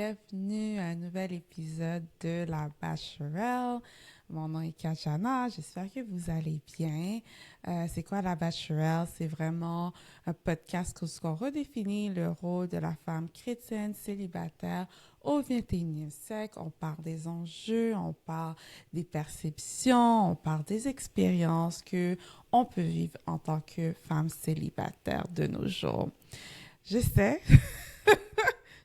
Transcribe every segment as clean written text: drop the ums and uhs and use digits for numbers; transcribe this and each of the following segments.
bienvenue à un nouvel épisode de La Bachelorelle. Mon nom est Kachana, j'espère que vous allez bien. C'est quoi La Bachelorelle? C'est vraiment un podcast où on redéfinit le rôle de la femme chrétienne célibataire au 21e siècle. On parle des enjeux, on parle des perceptions, on parle des expériences que on peut vivre en tant que femme célibataire de nos jours. Je sais,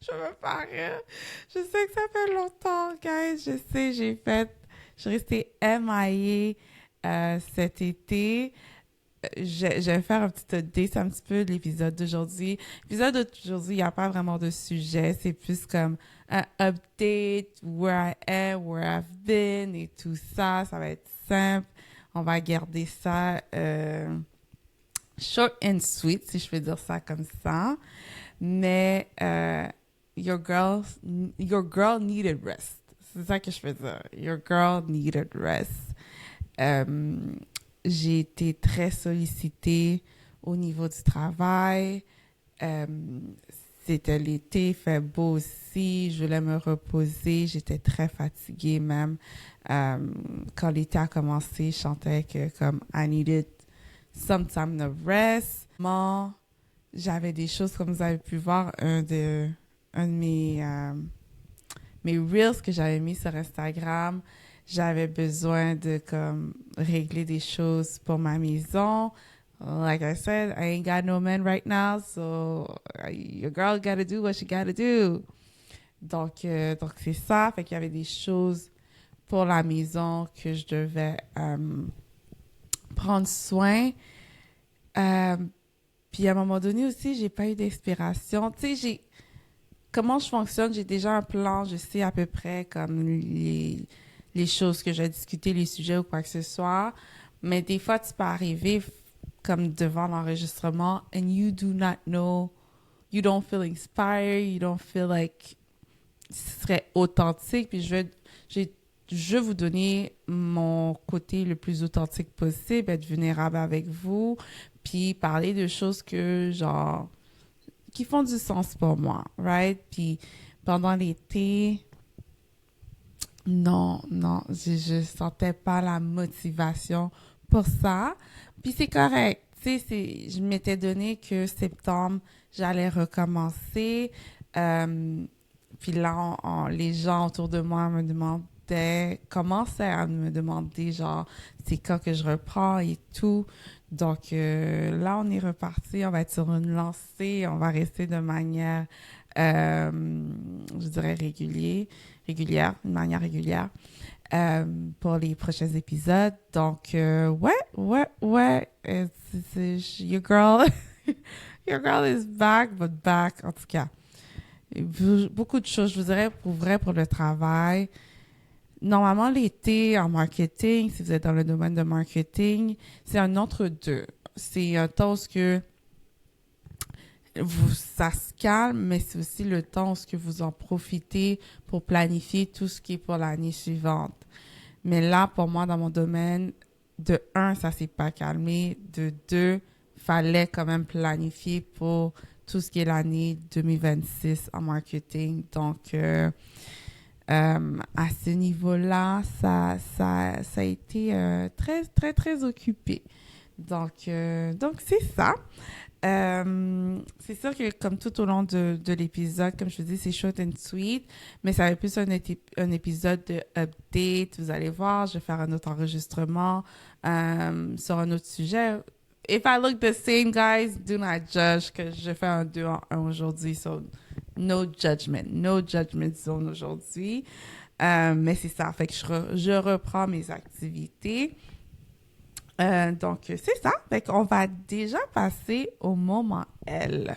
je me parais. Je sais que ça fait longtemps, guys. Je sais, je suis restée MIA cet été. Je vais faire un petit update un petit peu de l'épisode d'aujourd'hui. L'épisode d'aujourd'hui, il n'y a pas vraiment de sujet. C'est plus comme un update, where I am, where I've been et tout ça. Ça va être simple. On va garder ça short and sweet, si je peux dire ça comme ça. Mais your girl needed rest. C'est ça que je veux dire. Your girl needed rest. J'ai été très sollicitée au niveau du travail. Euh, C'était l'été, il fait beau aussi. Je voulais me reposer. J'étais très fatiguée même. Quand l'été a commencé, je sentais que comme I needed some time to rest. J'avais des choses, comme vous avez pu voir, un de mes Reels que j'avais mis sur Instagram. J'avais besoin de comme régler des choses pour ma maison. Like I said, I ain't got no man right now, so your girl gotta do what she gotta do. Donc c'est ça. Fait qu'il y avait des choses pour la maison que je devais prendre soin. Puis à un moment donné aussi, j'ai pas eu d'inspiration. Tu sais, comment je fonctionne, j'ai déjà un plan, je sais à peu près comme les choses que je vais discuter, les sujets ou quoi que ce soit. Mais des fois, tu peux arriver comme devant l'enregistrement and you do not know, you don't feel inspired, you don't feel like ce serait authentique. Puis je veux vous donner mon côté le plus authentique possible, être vulnérable avec vous, puis parler de choses genre, qui font du sens pour moi, right? Puis pendant l'été, non, je sentais pas la motivation pour ça. Puis c'est correct, tu sais, je m'étais donné que septembre, j'allais recommencer. Puis là, les gens autour de moi me commençaient à me demander, genre, c'est quand que je reprends et tout. Donc là, on est reparti, on va être sur une lancée, on va rester de manière, je dirais, une manière régulière pour les prochains épisodes. Donc, ouais, your girl, your girl is back, but back, en tout cas. Beaucoup de choses, je vous dirais, pour vrai, pour le travail. Normalement, l'été en marketing, si vous êtes dans le domaine de marketing, c'est un entre-deux. C'est un temps où ça se calme, mais c'est aussi le temps où vous en profitez pour planifier tout ce qui est pour l'année suivante. Mais là, pour moi, dans mon domaine, de un, ça s'est pas calmé. De deux, fallait quand même planifier pour tout ce qui est l'année 2026 en marketing. Donc, à ce niveau-là, ça a été très, très, très occupé. Donc c'est ça. C'est sûr que comme tout au long de l'épisode, comme je vous dis, c'est short and sweet, mais ça va être plus un épisode de update. Vous allez voir, je vais faire un autre enregistrement sur un autre sujet. If I look the same, guys, do not judge, que je fais un 2 en 1 aujourd'hui. So, no judgment zone aujourd'hui. Mais c'est ça, fait que je reprends mes activités. Donc, c'est ça. Fait qu'on va déjà passer au moment L.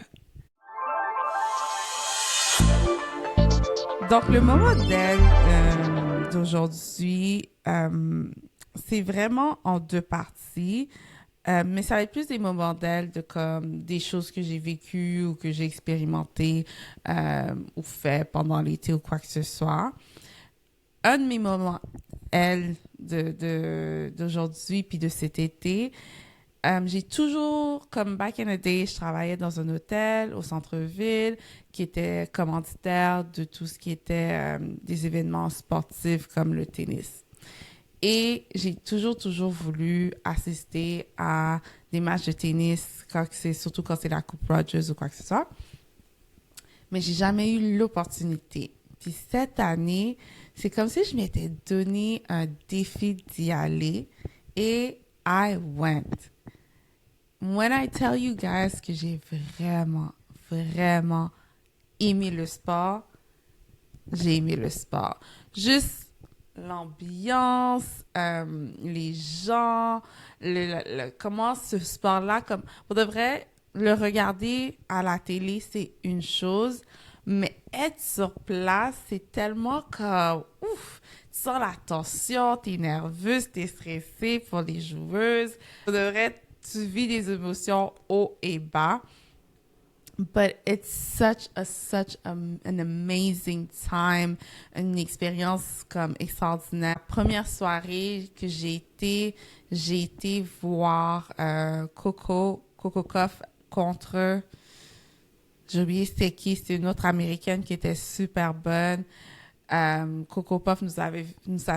Donc, le moment L d'aujourd'hui, c'est vraiment en deux parties. Mais ça va être plus des moments d'elle, de comme des choses que j'ai vécues ou que j'ai expérimentées ou fait pendant l'été ou quoi que ce soit. Un de mes moments, d'aujourd'hui puis de cet été, J'ai toujours, comme back in the day, je travaillais dans un hôtel au centre-ville qui était commanditaire de tout ce qui était des événements sportifs comme le tennis. Et j'ai toujours voulu assister à des matchs de tennis, surtout quand c'est la Coupe Rogers ou quoi que ce soit. Mais j'ai jamais eu l'opportunité. Puis cette année, c'est comme si je m'étais donné un défi d'y aller et I went. When I tell you guys que j'ai vraiment aimé le sport, j'ai aimé le sport. Juste l'ambiance, les gens, comment ce sport-là, comme pour de vrai, le regarder à la télé, c'est une chose, mais être sur place, c'est tellement comme, ouf, tu sens la tension, t'es nerveuse, t'es stressée pour les joueuses. Pour de vrai, tu vis des émotions haut et bas. But it's an amazing time, une expérience comme extraordinaire. Première soirée que j'ai été voir Coco Gauff contre, j'ai oublié c'était qui, c'était une autre américaine qui était super bonne. Coco Puff nous avait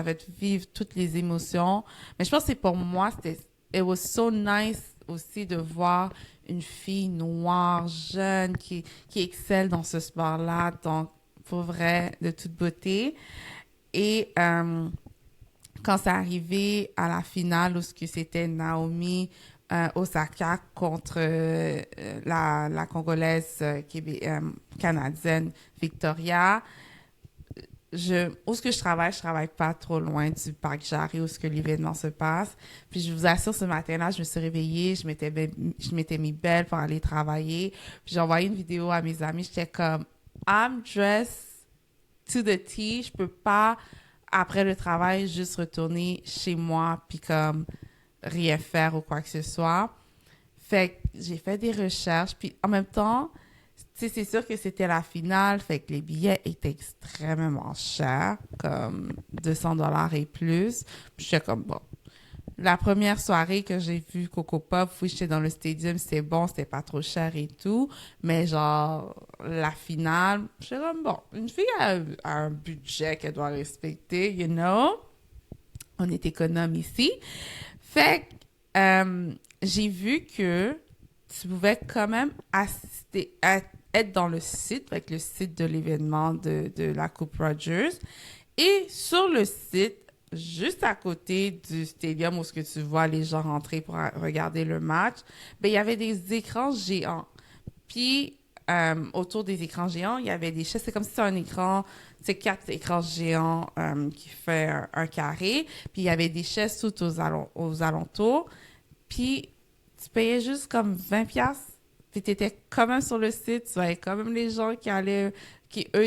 fait vivre toutes les émotions. Mais je pense que c'est pour moi, it was so nice aussi de voir une fille noire, jeune, qui excelle dans ce sport-là. Donc, pour vrai, de toute beauté. Et quand c'est arrivé à la finale, où c'était Naomi Osaka contre la Congolaise canadienne Victoria, où est-ce que je travaille pas trop loin du parc Jarry où est-ce que l'événement se passe. Puis je vous assure, ce matin-là, je me suis réveillée, je m'étais mis belle pour aller travailler. Puis j'ai envoyé une vidéo à mes amis, j'étais comme I'm dressed to the T, je peux pas après le travail juste retourner chez moi puis comme rien faire ou quoi que ce soit. Fait que j'ai fait des recherches puis en même temps, tu sais, c'est sûr que c'était la finale, fait que les billets étaient extrêmement chers, comme 200 $ et plus. Puis j'étais comme, bon. La première soirée que j'ai vu Coco Pop, oui, j'étais dans le stadium, c'était bon, c'était pas trop cher et tout. Mais genre, la finale, j'étais comme, bon, une fille a un budget qu'elle doit respecter, you know? On est économe ici. Fait que j'ai vu que tu pouvais quand même assister être dans le site, avec le site de l'événement de la Coupe Rogers. Et sur le site, juste à côté du stadium où ce que tu vois les gens rentrer pour regarder le match, ben, il y avait des écrans géants. Puis, autour des écrans géants, il y avait des chaises. C'est comme si c'était un écran, c'est 4 écrans géants qui fait un carré. Puis, il y avait des chaises tout aux alentours. Puis, tu payais juste comme 20$. Puis tu étais quand même sur le site, tu voyais quand même les gens qui eux,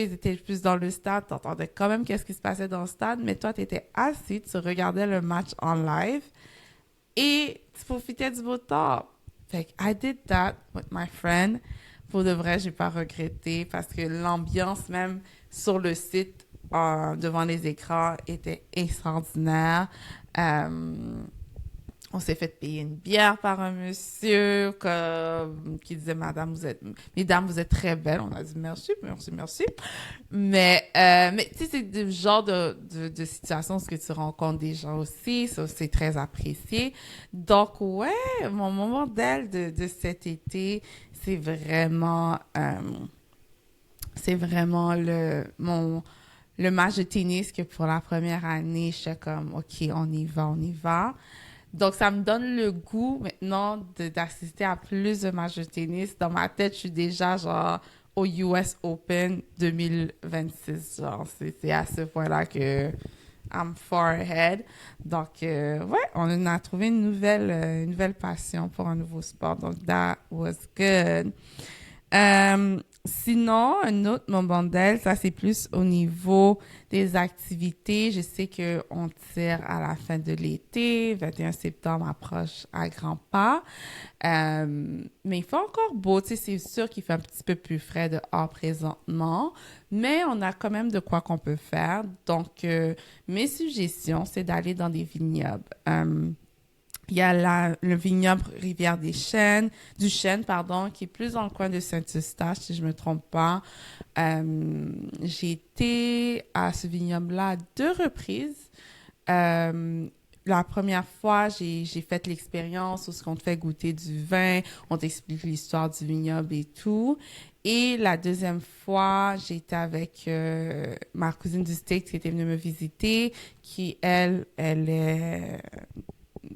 ils étaient plus dans le stade, tu entendais quand même qu'est-ce qui se passait dans le stade, mais toi, tu étais assis, tu regardais le match en live et tu profitais du beau temps. Fait que I did that with my friend. Pour de vrai, j'ai pas regretté parce que l'ambiance même sur le site, devant les écrans, était extraordinaire. On s'est fait payer une bière par un monsieur qui disait Mesdames, vous êtes très belles. On a dit merci. Mais tu sais, c'est le genre de situation où tu rencontres des gens aussi. Ça, c'est très apprécié. Donc, ouais, mon moment d'elle de cet été, c'est vraiment le match de tennis que pour la première année, j'étais comme, OK, on y va. Donc, ça me donne le goût maintenant d'assister à plus de matchs de tennis. Dans ma tête, je suis déjà genre au US Open 2026. Genre, c'est à ce point-là que I'm far ahead. Donc, ouais, on a trouvé une nouvelle passion pour un nouveau sport. Donc, that was good. Sinon, un autre moment d'elle, ça c'est plus au niveau des activités. Je sais qu'on tire à la fin de l'été, 21 septembre approche à grands pas. Mais il fait encore beau, tu sais, c'est sûr qu'il fait un petit peu plus frais dehors présentement, mais on a quand même de quoi qu'on peut faire. Donc, mes suggestions, c'est d'aller dans des vignobles. Il y a le vignoble du Chêne, pardon, qui est plus dans le coin de Saint-Eustache, si je me trompe pas. J'ai été à ce vignoble-là à 2 reprises. Euh, la première fois, j'ai fait l'expérience où on te fait goûter du vin, on t'explique l'histoire du vignoble et tout. Et la deuxième fois, j'ai été avec ma cousine du States qui était venue me visiter, qui, elle est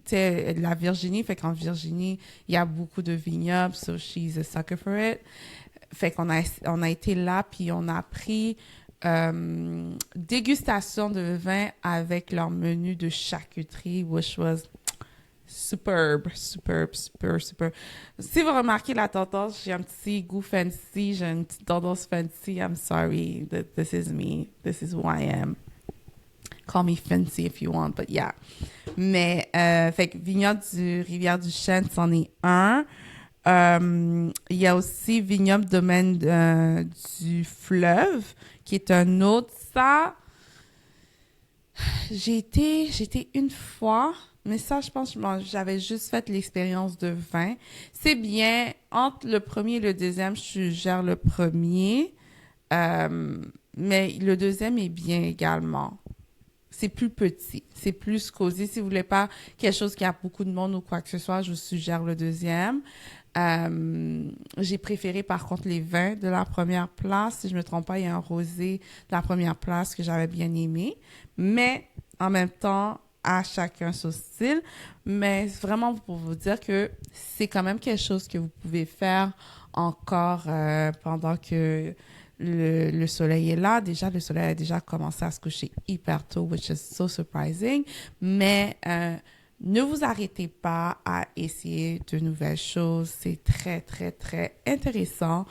tu sais, de la Virginie. Fait qu'en Virginie, il y a beaucoup de vignobles, so she's a sucker for it. Fait on a été là, puis on a pris dégustation de vin avec leur menu de charcuterie, which was superbe, superbe, super, super. Si vous remarquez la tendance, j'ai un petit goût fancy, j'ai une petite tendance fancy. I'm sorry, this is me, this is who I am. Call me fancy if you want, but yeah. Mais, fait que Vignoble du Rivière-du-Chêne, c'en est un. Il y a aussi Vignoble Domaine du Fleuve, qui est un autre. Ça, j'ai été une fois, mais ça, je pense que j'avais juste fait l'expérience de vin. C'est bien, entre le premier et le deuxième, je gère le premier, mais le deuxième est bien également. C'est plus petit, c'est plus cosy. Si vous voulez pas quelque chose qui a beaucoup de monde ou quoi que ce soit, je vous suggère le deuxième. J'ai préféré par contre les vins de la première place. Si je me trompe pas, il y a un rosé de la première place que j'avais bien aimé. Mais en même temps, à chacun son style. Mais vraiment pour vous dire que c'est quand même quelque chose que vous pouvez faire encore pendant que le soleil est là. Déjà, le soleil a déjà commencé à se coucher hyper tôt, which is so surprising. Mais ne vous arrêtez pas à essayer de nouvelles choses. C'est très, très, très intéressant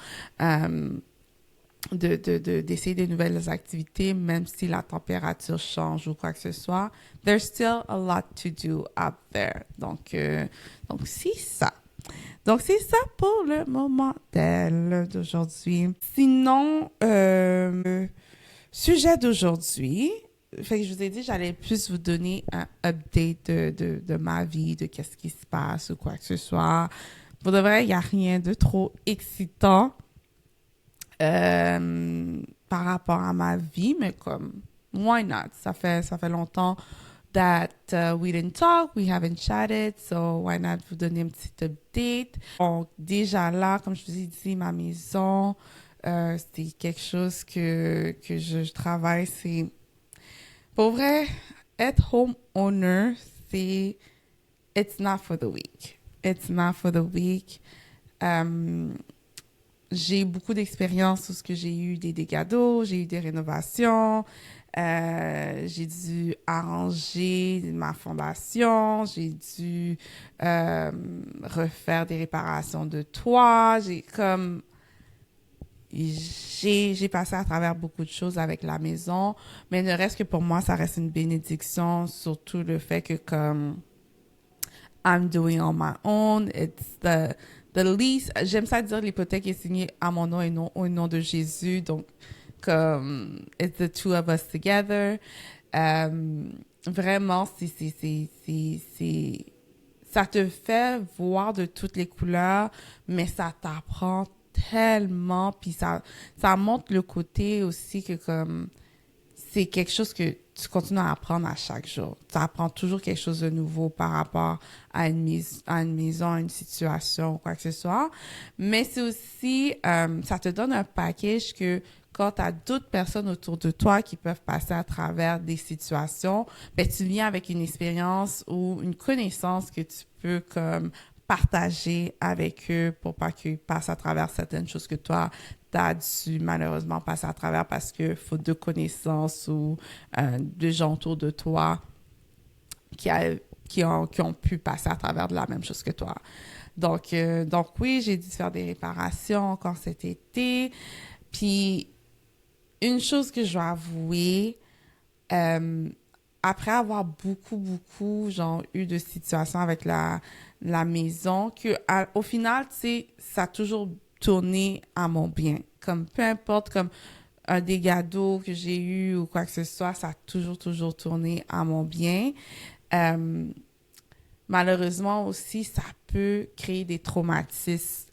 d'essayer de nouvelles activités, même si la température change ou quoi que ce soit. There's still a lot to do out there. Donc c'est ça. Donc, c'est ça pour le moment d'aujourd'hui. Sinon, sujet d'aujourd'hui, fait que je vous ai dit, j'allais plus vous donner un update de ma vie, de qu'est-ce qui se passe ou quoi que ce soit. Pour de vrai, il n'y a rien de trop excitant par rapport à ma vie, mais comme, why not? Ça fait longtemps that we didn't talk, we haven't chatted, so why not vous donner un petit update. Donc, déjà là, comme je vous ai dit, ma maison, c'est quelque chose que je travaille. C'est, pour vrai, être homeowner, it's not for the weak. It's not for the weak. J'ai beaucoup d'expérience sur ce que j'ai eu des dégâts d'eau, j'ai eu des rénovations, j'ai dû arranger ma fondation, j'ai dû refaire des réparations de toit, j'ai passé à travers beaucoup de choses avec la maison, mais ne reste que pour moi, ça reste une bénédiction, surtout le fait que comme I'm doing on my own, it's the least, j'aime ça dire l'hypothèque est signée à mon nom et non au nom de Jésus, donc comme it's the two of us together. Vraiment, ça te fait voir de toutes les couleurs, mais ça t'apprend tellement, puis ça montre le côté aussi que comme c'est quelque chose que tu continues à apprendre à chaque jour. Tu apprends toujours quelque chose de nouveau par rapport à une maison, à une situation, quoi que ce soit. Mais c'est aussi, ça te donne un package que quand tu as d'autres personnes autour de toi qui peuvent passer à travers des situations, ben, tu viens avec une expérience ou une connaissance que tu peux comme partager avec eux pour pas qu'ils passent à travers certaines choses que toi, tu as dû malheureusement passer à travers parce que faute de connaissances ou de gens autour de toi qui ont pu passer à travers de la même chose que toi. Donc oui, j'ai dû faire des réparations encore cet été. Puis, une chose que je dois avouer, après avoir beaucoup, genre, eu de situations avec la maison, au final, tu sais, ça a toujours tourné à mon bien. Comme, peu importe, comme un dégât d'eau que j'ai eu ou quoi que ce soit, ça a toujours tourné à mon bien. malheureusement aussi, ça peut créer des traumatismes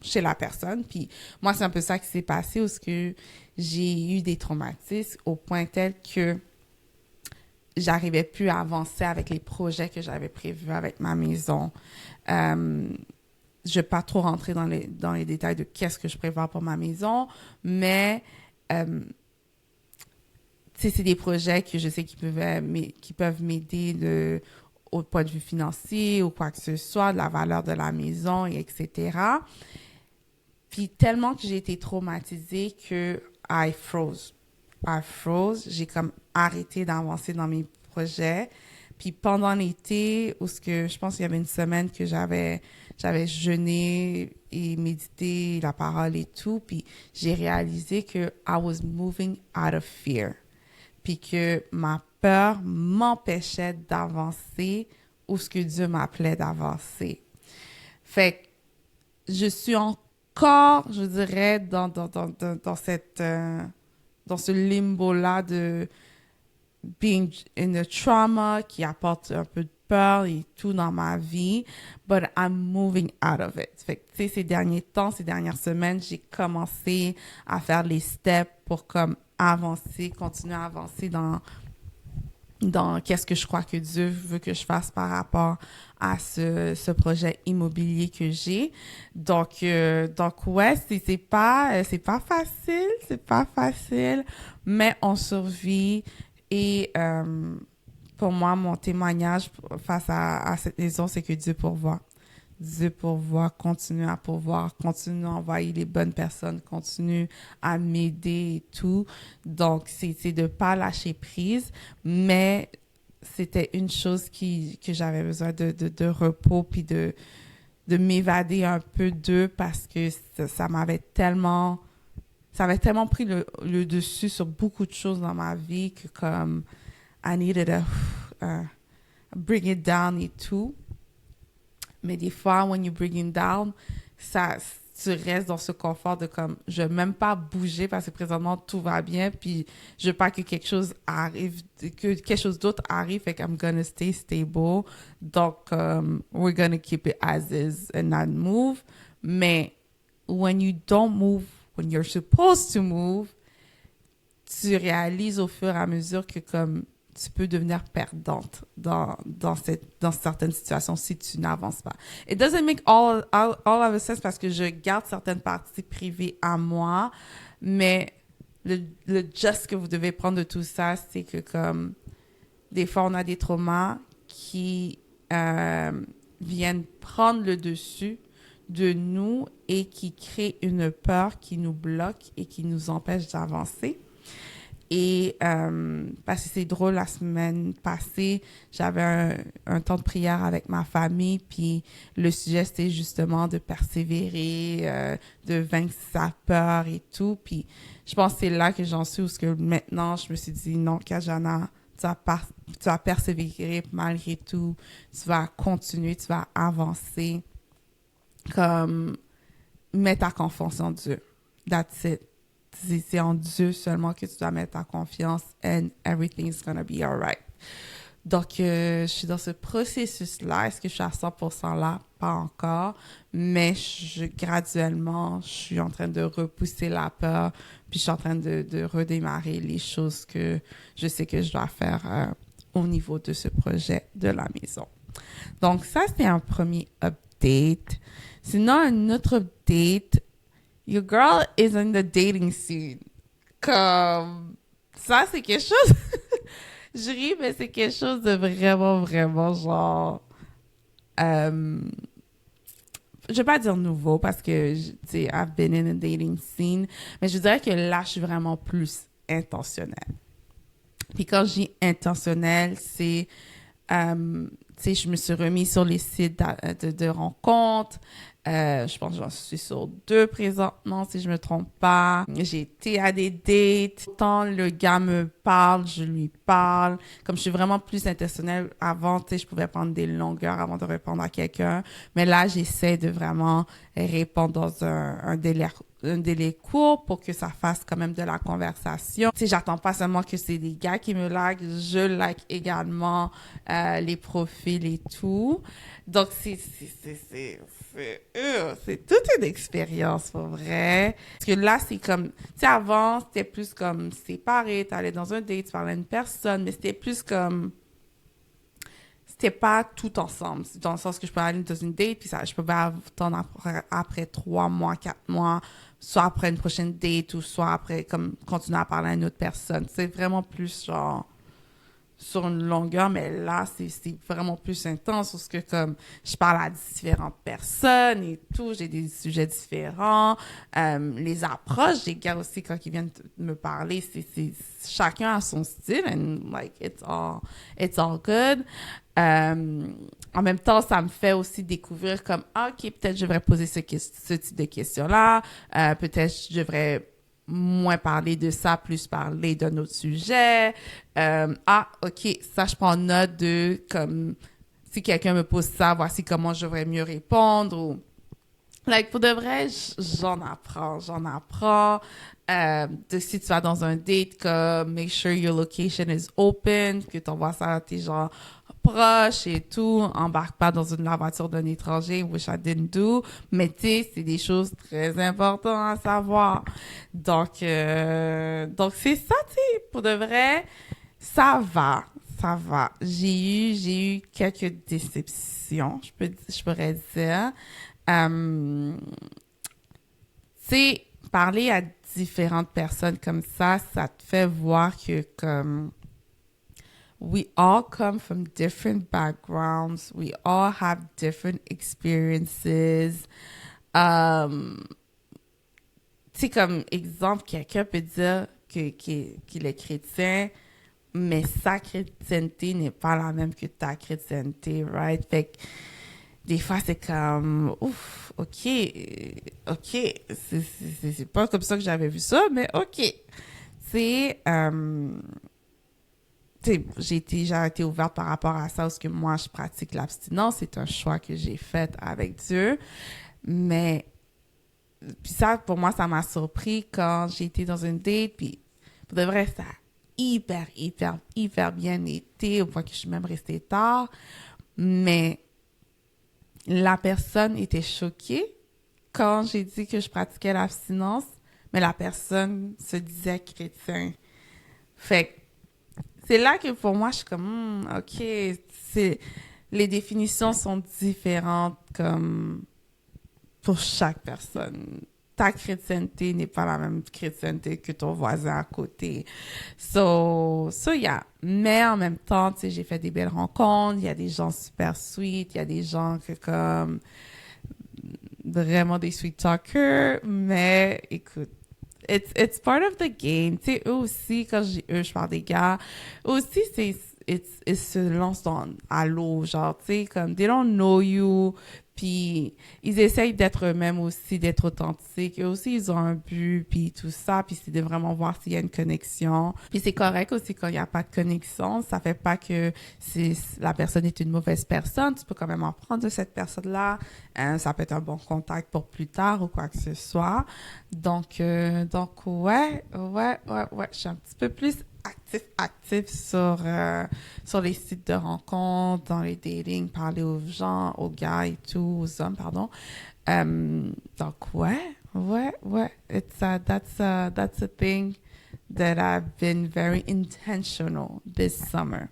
chez la personne. Puis moi, c'est un peu ça qui s'est passé, où que j'ai eu des traumatismes au point tel que j'arrivais plus à avancer avec les projets que j'avais prévus avec ma maison. Je vais pas trop rentrer dans les détails de qu'est-ce que je prévois pour ma maison, mais c'est des projets que je sais qui peuvent m'aider au point de vue financier ou quoi que ce soit, de la valeur de la maison, et etc. Puis tellement que j'ai été traumatisée que I froze. J'ai comme arrêté d'avancer dans mes projets. Puis pendant l'été, où je pense qu'il y avait une semaine que j'avais jeûné et médité la parole et tout, puis j'ai réalisé que I was moving out of fear. Puis que ma peur m'empêchait d'avancer où ce que Dieu m'appelait d'avancer. Fait que je suis encore, je dirais, dans ce limbo-là de being in a trauma qui apporte un peu de peur et tout dans ma vie, but I'm moving out of it. Fait que, tu sais, ces derniers temps, ces dernières semaines, j'ai commencé à faire les steps pour comme avancer, continuer à avancer dans qu'est-ce que je crois que Dieu veut que je fasse par rapport à ce projet immobilier que j'ai. Donc ouais, c'est pas facile, mais on survit. Et pour moi, mon témoignage face à cette maison, c'est que Dieu pourvoit. Dieu pourvoit, continue à pourvoir, continue à envoyer les bonnes personnes, continue à m'aider et tout. Donc, c'est de pas lâcher prise, mais c'était une chose que j'avais besoin de repos puis de m'évader un peu d'eux parce que ça avait tellement pris le dessus sur beaucoup de choses dans ma vie que comme I needed a bring it down et tout. Mais des fois, when you bring it down, tu restes dans ce confort de comme, je veux même pas bouger parce que présentement, tout va bien, puis je veux pas que quelque chose arrive, que quelque chose d'autre arrive, fait que I'm gonna stay stable. Donc, we're gonna keep it as is and not move. Mais when you don't move, when you're supposed to move, tu réalises au fur et à mesure que comme tu peux devenir perdante dans certaines situations si tu n'avances pas. It doesn't make all of a sense parce que je garde certaines parties privées à moi, mais le just que vous devez prendre de tout ça, c'est que comme des fois on a des traumas qui viennent prendre le dessus de nous et qui créent une peur qui nous bloque et qui nous empêche d'avancer. Et parce que c'est drôle, la semaine passée, j'avais un temps de prière avec ma famille, puis le sujet, c'était justement de persévérer, de vaincre sa peur et tout. Puis je pense que c'est là que j'en suis, où que maintenant, je me suis dit, non, Kajana, tu vas persévérer malgré tout, tu vas continuer, tu vas avancer, comme, mets ta confiance en Dieu. That's it. C'est en Dieu seulement que tu dois mettre ta confiance and everything's gonna be alright. Donc, je suis dans ce processus-là. Est-ce que je suis à 100% là? Pas encore. Mais graduellement, je suis en train de repousser la peur. Puis, je suis en train de redémarrer les choses que je sais que je dois faire au niveau de ce projet de la maison. Donc, ça, c'est un premier update. Sinon, un autre update. Your girl is in the dating scene. Comme, ça, c'est quelque chose... Je ris, mais c'est quelque chose de vraiment, vraiment genre... je vais pas dire nouveau parce que, tu sais, I've been in the dating scene. Mais je dirais que là, je suis vraiment plus intentionnelle. Puis quand je dis intentionnelle, c'est... tu sais, je me suis remise sur les sites de rencontres. Je pense que j'en suis sur 2 présentement, si je me trompe pas. J'ai été à des dates. Quand le gars me parle, je lui parle. Comme je suis vraiment plus intentionnelle, avant, tu sais, je pouvais prendre des longueurs avant de répondre à quelqu'un. Mais là, j'essaie de vraiment répondre dans un délai court pour que ça fasse quand même de la conversation. Tu sais, j'attends pas seulement que c'est des gars qui me like, je like également les profils fil et tout. Donc, c'est toute une expérience, pour vrai. Parce que là, c'est comme, tu sais, avant, c'était plus comme séparé, t'allais dans un date, tu parlais à une personne, mais c'était plus comme, c'était pas tout ensemble. Dans le sens que je peux aller dans une date, puis ça, je peux pas attendre après 3 mois, 4 mois, soit après une prochaine date, ou soit après, comme, continuer à parler à une autre personne. C'est vraiment plus, genre, sur une longueur, mais là, c'est vraiment plus intense parce que comme je parle à différentes personnes et tout, j'ai des sujets différents, les approches des gars aussi quand ils viennent me parler, chacun a son style and like it's all good. En même temps, ça me fait aussi découvrir comme, ah, ok, peut-être je devrais poser ce type de questions-là, peut-être je devrais moins parler de ça, plus parler d'un autre sujet. Ok, ça, je prends note de, comme, si quelqu'un me pose ça, voici comment je devrais mieux répondre. Ou, like, pour de vrai, j'en apprends. Si tu vas dans un date, comme, make sure your location is open, que tu envoies ça à tes gens proches et tout. Embarque pas dans une voiture d'un étranger, which I didn't do. Mais tu sais, c'est des choses très importantes à savoir. Donc c'est ça, tu sais, pour de vrai, ça va. Ça va. J'ai eu quelques déceptions, je pourrais dire. Tu sais, parler à différentes personnes comme ça te fait voir que comme we all come from different backgrounds, we all have different experiences. Tu sais, comme exemple, quelqu'un peut dire qu'il est chrétien, mais sa chrétienté n'est pas la même que ta chrétienté, right? Fait que des fois, c'est comme, ouf, c'est pas comme ça que j'avais vu ça, mais ok. C'est, j'ai été ouverte par rapport à ça, parce que moi, je pratique l'abstinence. C'est un choix que j'ai fait avec Dieu. Mais, puis ça, pour moi, ça m'a surpris quand j'ai été dans une date, puis pour de vrai, ça a hyper bien été, au point que je suis même restée tard. Mais la personne était choquée quand j'ai dit que je pratiquais l'abstinence, mais la personne se disait chrétien. Fait que c'est là que pour moi, je suis comme, ok, les définitions sont différentes comme pour chaque personne. Ta chrétienté n'est pas la même chrétienté que ton voisin à côté. Yeah. Mais en même temps, tu sais, j'ai fait des belles rencontres. Il y a des gens super sweet. Il y a des gens que comme vraiment des sweet talkers. Mais écoute, it's part of the game. Tu sais, eux aussi, quand je parle des gars, eux aussi, ils se lancent à l'eau, genre, tu sais, comme, they don't know you, puis ils essayent d'être eux-mêmes aussi, d'être authentiques. Eux aussi, ils ont un but, puis tout ça, puis c'est de vraiment voir s'il y a une connexion. Puis c'est correct aussi quand il n'y a pas de connexion. Ça fait pas que la personne est une mauvaise personne. Tu peux quand même en prendre de cette personne-là. Ça peut être un bon contact pour plus tard ou quoi que ce soit. Donc ouais. Je suis un petit peu plus actif sur les sites de rencontres, dans les dating, parler aux gens, aux gars et tout, aux hommes, pardon. Donc, ouais. That's a thing that I've been very intentional this summer.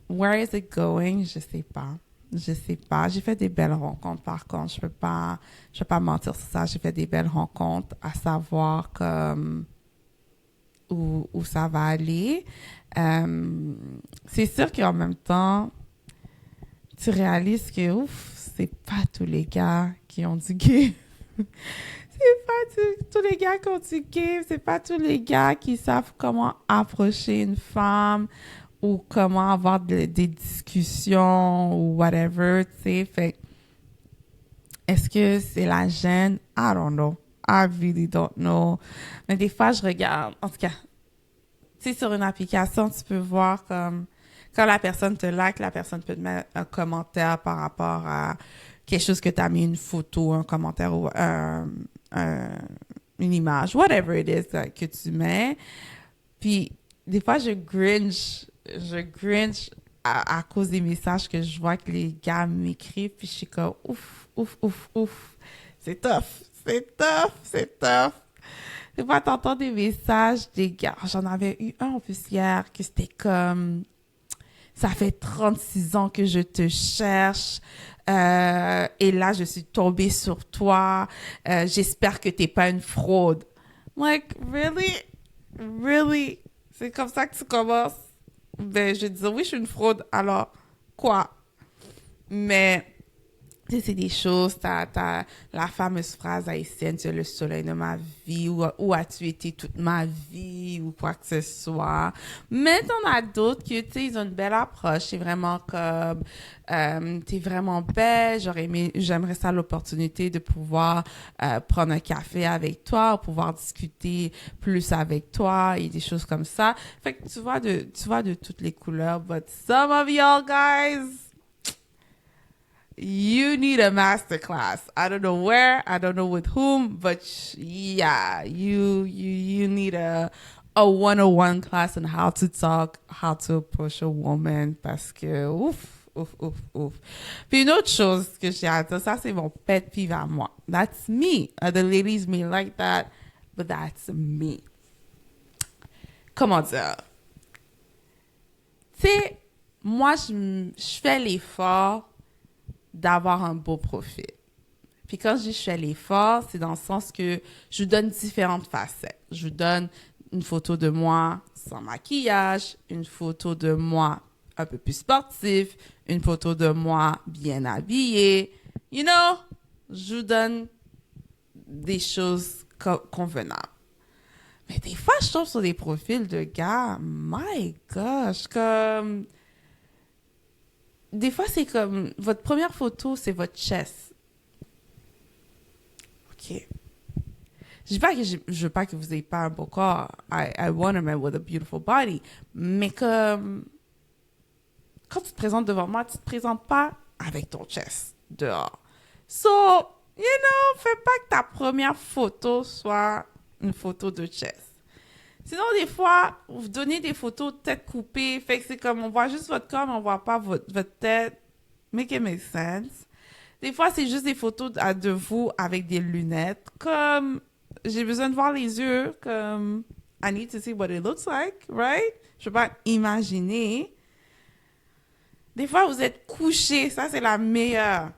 Where is it going? Je sais pas. J'ai fait des belles rencontres, par contre. Je peux pas mentir sur ça. J'ai fait des belles rencontres, à savoir comme où ça va aller. C'est sûr qu'en même temps, tu réalises que, c'est pas tous les gars qui ont du game. C'est pas tous les gars qui ont du game. C'est pas tous les gars qui savent comment approcher une femme ou comment avoir des discussions ou whatever, tu sais. Fait, est-ce que c'est la gêne? I don't know. I really don't know. Mais des fois, je regarde, en tout cas, tu sais, sur une application, tu peux voir comme, quand la personne te like, la personne peut te mettre un commentaire par rapport à quelque chose que tu as mis, une photo, un commentaire ou une image, whatever it is que tu mets. Puis, des fois, je gringe à cause des messages que je vois que les gars m'écrivent, puis je suis comme ouf, ouf, ouf, ouf. C'est tough, c'est tough, c'est tough. Des fois, t'entends des messages des gars. J'en avais eu un en plus hier que c'était comme ça fait 36 ans que je te cherche. Et là, je suis tombée sur toi. J'espère que t'es pas une fraude. Like, really? Really? C'est comme ça que tu commences? Ben, je disais, oui, je suis une fraude. Alors, quoi? Mais tu sais, c'est des choses, t'as la fameuse phrase haïtienne, tu es le soleil de ma vie, où as-tu été toute ma vie, ou quoi que ce soit. Mais t'en as d'autres qui, tu sais, ils ont une belle approche. C'est vraiment comme, t'es vraiment belle, j'aimerais ça l'opportunité de pouvoir prendre un café avec toi, ou pouvoir discuter plus avec toi, et des choses comme ça. Fait que tu vois de toutes les couleurs, but some of y'all guys, you need a masterclass. I don't know where, I don't know with whom, but yeah, you need a 101 class on how to talk, how to approach a woman, parce que ouf, ouf, ouf, ouf. Puis une autre chose que j'ai à dire, ça c'est mon pet peeve à moi. That's me. Other ladies may like that, but that's me. Comment dire? Tu sais, moi je fais l'effort d'avoir un beau profil. Puis quand je dis je fais l'effort, c'est dans le sens que je vous donne différentes facettes. Je vous donne une photo de moi sans maquillage, une photo de moi un peu plus sportif, une photo de moi bien habillée. You know, je vous donne des choses convenables. Mais des fois, je tombe sur des profils de gars, my gosh, comme des fois, c'est comme, votre première photo, c'est votre chest. OK. Je dis pas que je veux pas que vous ayez pas un beau corps. I want a man with a beautiful body. Mais comme, quand tu te présentes devant moi, tu te présentes pas avec ton chest dehors. So, you know, fais pas que ta première photo soit une photo de chest. Sinon, des fois, vous donnez des photos de tête coupée, fait que c'est comme, on voit juste votre corps, mais on voit pas votre tête. Make it make sense. Des fois, c'est juste des photos de vous avec des lunettes. Comme, j'ai besoin de voir les yeux, comme, I need to see what it looks like, right? Je peux pas imaginer. Des fois, vous êtes couché, ça c'est la meilleure.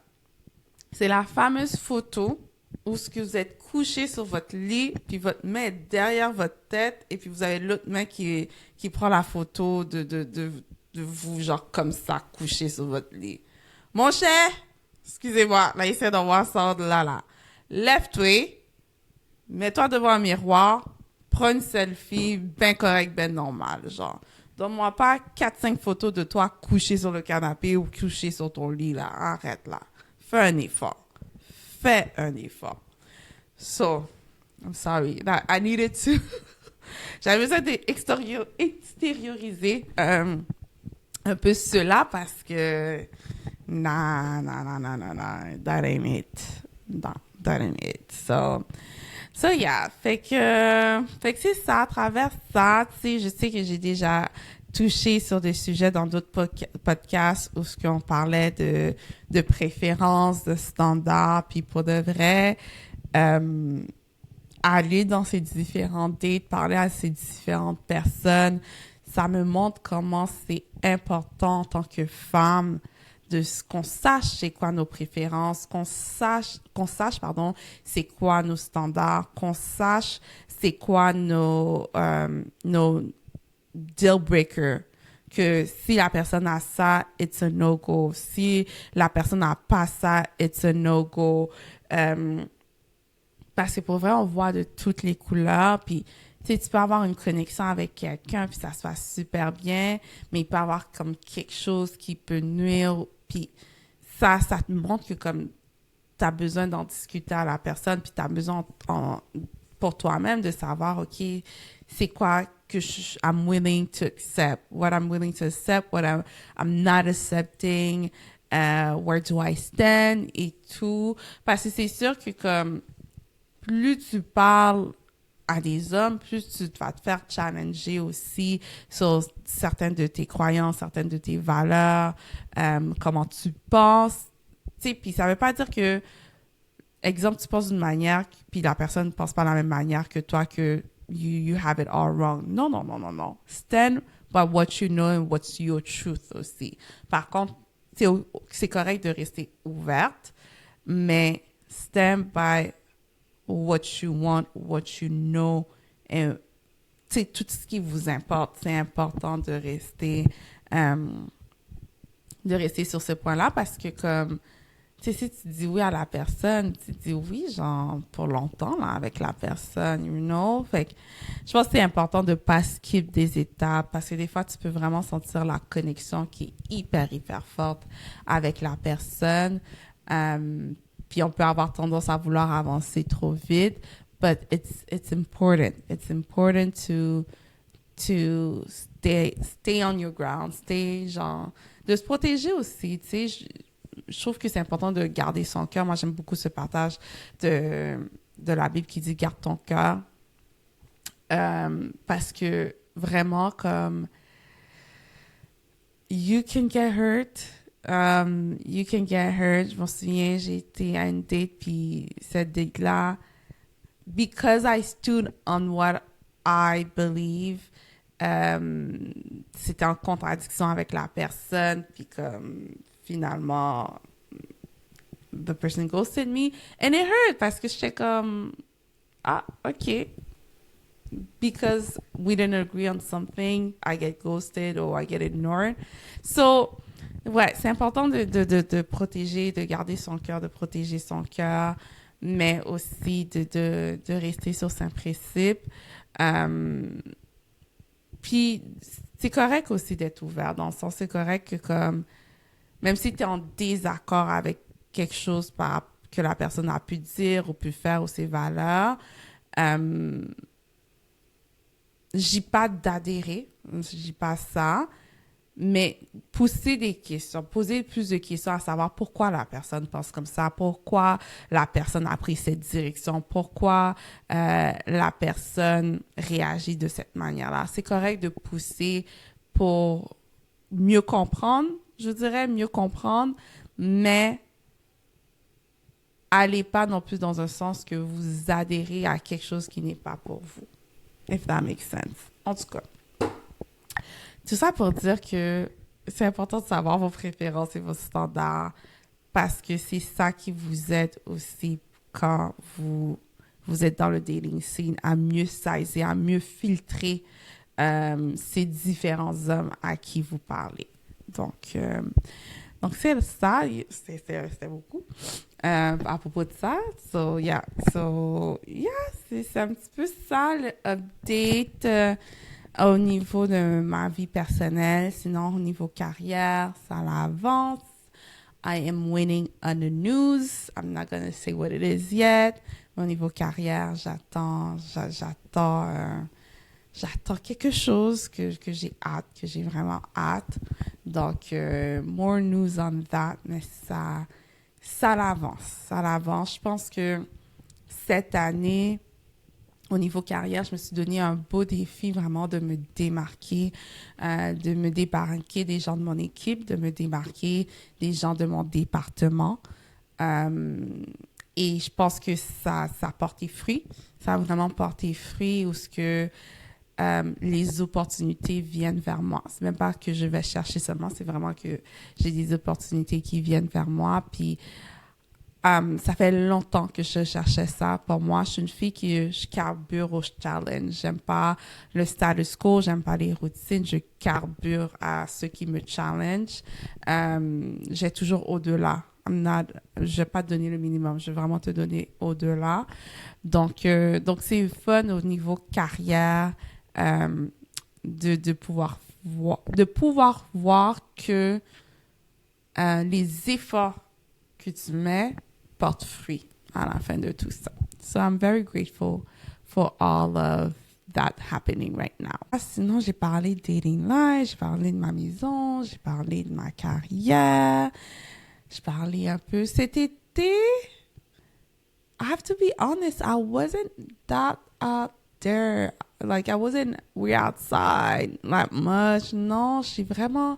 C'est la fameuse photo où ce que vous êtes couché sur votre lit, puis votre main est derrière votre tête, et puis vous avez l'autre main qui prend la photo de vous, genre comme ça, couché sur votre lit. Mon cher, excusez-moi, là, essaie d'en voir ça de là. Lève-toi, mets-toi devant un miroir, prends une selfie bien correcte, bien normale, genre. Donne-moi pas 4-5 photos de toi couché sur le canapé ou couché sur ton lit, là. Arrête, là. Fais un effort. Fais un effort. So, I'm sorry. I needed to... J'avais besoin d'extérioriser un peu cela parce que... Nah, that ain't it. Non, that ain't it. So yeah. Fait que c'est ça, à travers ça, tu sais, je sais que j'ai déjà touché sur des sujets dans d'autres podcasts où ce qu'on parlait de préférences, de standards, puis pour de vrai, aller dans ces différentes dates, parler à ces différentes personnes, ça me montre comment c'est important en tant que femme qu'on sache c'est quoi nos préférences, qu'on sache c'est quoi nos standards, qu'on sache c'est quoi nos deal breakers, que si la personne a ça, it's a no-go. Si la personne n'a pas ça, it's a no-go. Parce que pour vrai, on voit de toutes les couleurs, puis tu sais, tu peux avoir une connexion avec quelqu'un, puis ça se passe super bien, mais il peut y avoir comme quelque chose qui peut nuire, puis ça te montre que comme tu as besoin d'en discuter à la personne, puis tu as besoin pour toi-même de savoir, OK, c'est quoi que I'm willing to accept, what I'm willing to accept, what I'm not accepting, where do I stand, et tout. Parce que c'est sûr que comme plus tu parles à des hommes, plus tu vas te faire challenger aussi sur certaines de tes croyances, certaines de tes valeurs, comment tu penses. Tu sais, puis ça veut pas dire que, exemple, tu penses d'une manière, puis la personne ne pense pas de la même manière que toi, que you have it all wrong. Non, non, non, non, non. Stand by what you know and what's your truth aussi. Par contre, c'est correct de rester ouverte, mais stand by what you want, what you know, et tout ce qui vous importe. C'est important de rester sur ce point-là parce que comme si tu dis oui à la personne, tu dis oui, genre, pour longtemps, là, avec la personne, you know? Fait que je pense que c'est important de pas skip des étapes parce que des fois, tu peux vraiment sentir la connexion qui est hyper, hyper forte avec la personne. Puis on peut avoir tendance à vouloir avancer trop vite. But it's important. It's important to stay on your ground, genre, de se protéger aussi, tu sais. Je trouve que c'est important de garder son cœur. Moi, j'aime beaucoup ce partage de la Bible qui dit « garde ton cœur ». Parce que vraiment, comme you can get hurt. You can get hurt. Je me souviens, j'ai été à une date, puis cette date-là, because I stood on what I believe, c'était en contradiction avec la personne, puis comme finalement, the person ghosted me, and it hurt parce que j'étais comme, ah, ok, because we didn't agree on something, I get ghosted or I get ignored. So, ouais, c'est important de protéger, de garder son cœur, de protéger son cœur, mais aussi de rester sur ses principes. Puis, c'est correct aussi d'être ouvert, dans le sens, c'est correct que comme, même si tu es en désaccord avec quelque chose que la personne a pu dire ou pu faire ou ses valeurs, j'y pas d'adhérer, j'y pas ça, mais pousser des questions, poser plus de questions à savoir pourquoi la personne pense comme ça, pourquoi la personne a pris cette direction, pourquoi la personne réagit de cette manière-là. C'est correct de pousser pour mieux comprendre, je dirais, mieux comprendre, mais allez pas non plus dans un sens que vous adhérez à quelque chose qui n'est pas pour vous. If that makes sense. En tout cas, tout ça pour dire que c'est important de savoir vos préférences et vos standards parce que c'est ça qui vous aide aussi quand vous êtes dans le dating scene à mieux saisir, à mieux filtrer ces différents hommes à qui vous parlez. Donc c'est ça, c'est beaucoup à propos de ça. So, yeah, c'est un petit peu ça, le update au niveau de ma vie personnelle. Sinon, au niveau carrière, ça l'avance. I am winning on the news. I'm not going to say what it is yet. Mais au niveau carrière, j'attends quelque chose que j'ai hâte, que j'ai vraiment hâte. Donc, more news on that, mais ça l'avance. Je pense que cette année, au niveau carrière, je me suis donné un beau défi vraiment de me démarquer des gens de mon équipe, de me démarquer des gens de mon département. Et je pense que ça a porté fruit. Ça a vraiment porté fruit où ce que les opportunités viennent vers moi. C'est même pas que je vais chercher seulement, c'est vraiment que j'ai des opportunités qui viennent vers moi. Puis ça fait longtemps que je cherchais ça. Pour moi, je suis une fille je carbure au challenge. J'aime pas le status quo, j'aime pas les routines. Je carbure à ce qui me challenge. J'ai toujours au-delà. Je vais pas te donner le minimum, je vais vraiment te donner au-delà. Donc c'est fun au niveau carrière de pouvoir voir que les efforts que tu mets portent fruit à la fin de tout ça. So I'm very grateful for all of that happening right now. Sinon, j'ai parlé de dating life, j'ai parlé de ma maison, j'ai parlé de ma carrière, j'ai parlé un peu cet été. I have to be honest, I wasn't that there. Like, I wasn't way outside that much. Non, j'ai vraiment...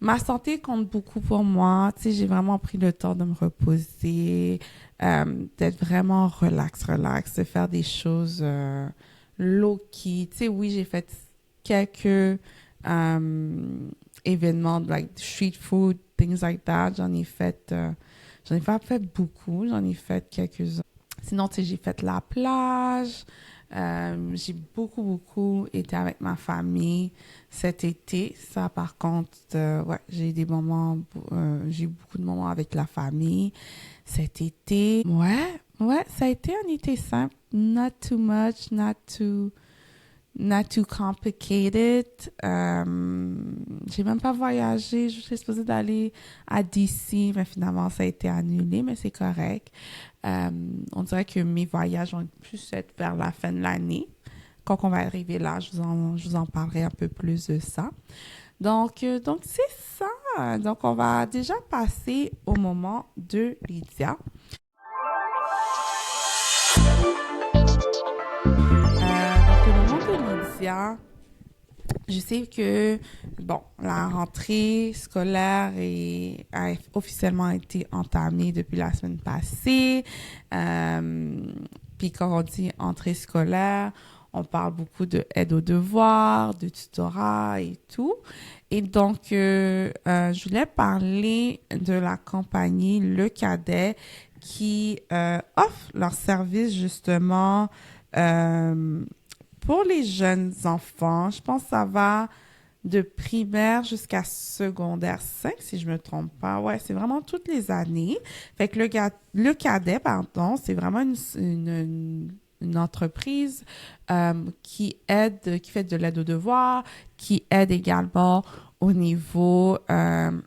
Ma santé compte beaucoup pour moi. Tu sais, j'ai vraiment pris le temps de me reposer, d'être vraiment relax, de faire des choses low-key. Tu sais, oui, j'ai fait quelques événements, like street food, things like that. J'en ai pas fait beaucoup. J'en ai fait quelques-uns. Sinon, tu sais, j'ai fait la plage. J'ai beaucoup été avec ma famille cet été. Ça, par contre, ouais, j'ai eu beaucoup de moments avec la famille cet été. Ouais, ça a été un été simple. Not too much, not too complicated. J'ai même pas voyagé. Je suis supposée d'aller à DC, mais finalement, ça a été annulé, mais c'est correct. On dirait que mes voyages vont plus être vers la fin de l'année. Quand on va arriver là, je vous en parlerai un peu plus de ça. Donc c'est ça. Donc, on va déjà passer au moment de Lydia. Donc, le moment de Lydia, je sais que, bon, la rentrée scolaire a officiellement été entamée depuis la semaine passée. Puis quand on dit entrée scolaire, on parle beaucoup de aide aux devoirs, de tutorat et tout. Et donc, je voulais parler de la compagnie Le Cadet qui offre leur service justement pour les jeunes enfants. Je pense que ça va de primaire jusqu'à secondaire 5, si je me trompe pas. Ouais, c'est vraiment toutes les années. Fait que le cadet, pardon, c'est vraiment une entreprise qui fait de l'aide aux devoirs, qui aide également au niveau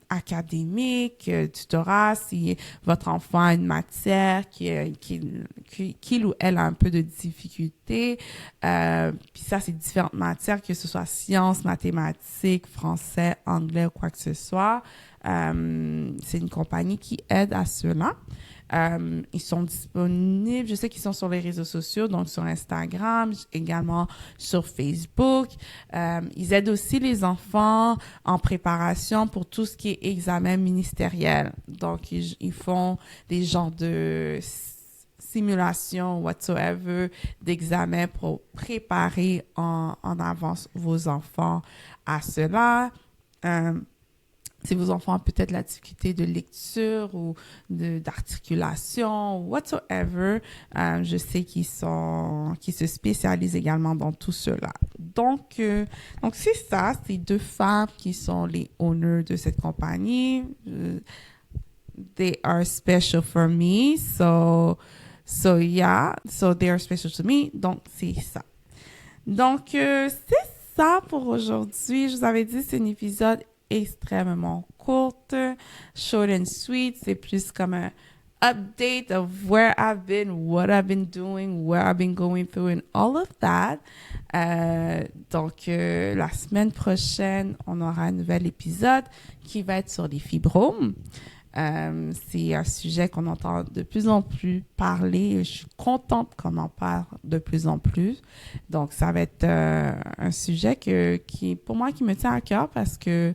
académique, tutorat, si votre enfant a une matière qu'il ou elle a un peu de difficulté. Puis ça, c'est différentes matières, que ce soit sciences, mathématiques, français, anglais ou quoi que ce soit. C'est une compagnie qui aide à cela. Ils sont disponibles, je sais qu'ils sont sur les réseaux sociaux, donc sur Instagram, également sur Facebook. Ils aident aussi les enfants en préparation pour tout ce qui est examen ministériel. Donc, ils font des genres de simulation whatsoever d'examen pour préparer en avance vos enfants à cela. Si vos enfants ont peut-être la difficulté de lecture ou d'articulation, whatsoever, je sais qu'ils se spécialisent également dans tout cela. Donc c'est ça, c'est deux femmes qui sont les owners de cette compagnie. They are special for me, so yeah, so they are special to me. Donc c'est ça. Donc c'est ça pour aujourd'hui. Je vous avais dit, c'est un épisode extrêmement courte, short and sweet. C'est plus comme un update of where I've been, what I've been doing, where I've been going through and all of that. Donc, la semaine prochaine, on aura un nouvel épisode qui va être sur les fibromes. C'est un sujet qu'on entend de plus en plus parler. Je suis contente qu'on en parle de plus en plus. Donc, ça va être un sujet qui, pour moi, qui me tient à cœur parce que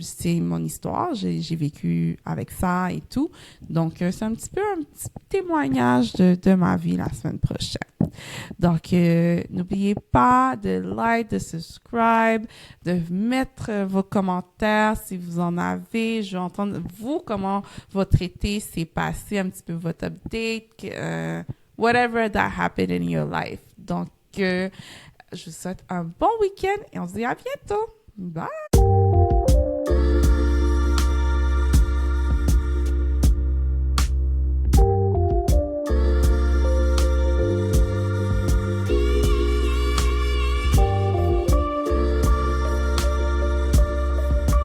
c'est mon histoire. J'ai vécu avec ça et tout. Donc, c'est un petit témoignage de ma vie la semaine prochaine. Donc, n'oubliez pas de like, de subscribe, de mettre vos commentaires si vous en avez. Je veux entendre, vous, comment votre été s'est passé, un petit peu votre update, whatever that happened in your life. Donc, je vous souhaite un bon week-end et on se dit à bientôt. Bye!